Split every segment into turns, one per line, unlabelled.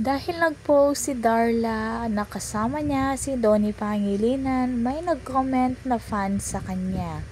Dahil nag-post si Darla na kasama niya si Donnie Pangilinan, may nag-comment na fan sa kanya.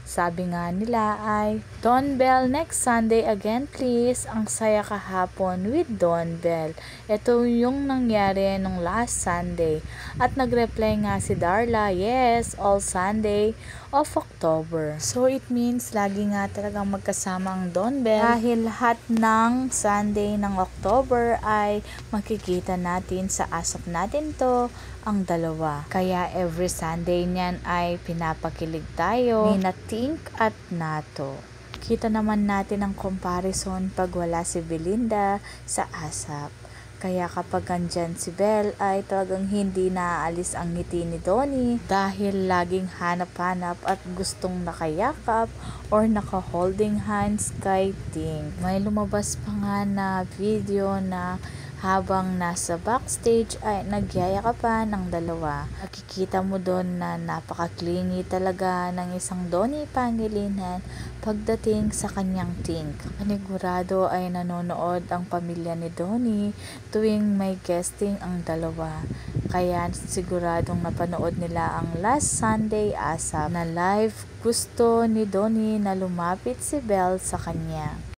Sabi nga nila ay, Don Bell next Sunday again please. Ang saya kahapon with Don Bell. Ito yung nangyari nung last Sunday. At nag-reply nga si Darla, yes, all Sunday of October. So it means lagi nga talagang magkasama ang Don Bell dahil lahat ng Sunday ng October ay makikita natin sa asap natin to ang dalawa. Kaya every Sunday niyan ay pinapakilig tayo ni Tink at Nato. Kita naman natin ang comparison pag wala si Belinda sa ASAP. Kaya kapag andyan si Belle ay talagang hindi naaalis ang ngiti ni Donnie dahil laging hanap-hanap at gustong nakayakap or naka-holding hands kay Tink. May lumabas pa nga na video na habang nasa backstage ay nagyayakapan ang dalawa. Nakikita mo doon na napaka-clingy talaga ng isang Donnie Pangilinan pagdating sa kanyang Tink. Panigurado ay nanonood ang pamilya ni Donnie tuwing may guesting ang dalawa. Kaya siguradong napanood nila ang last Sunday ASAP na live. Gusto ni Donnie na lumapit si Belle sa kanya.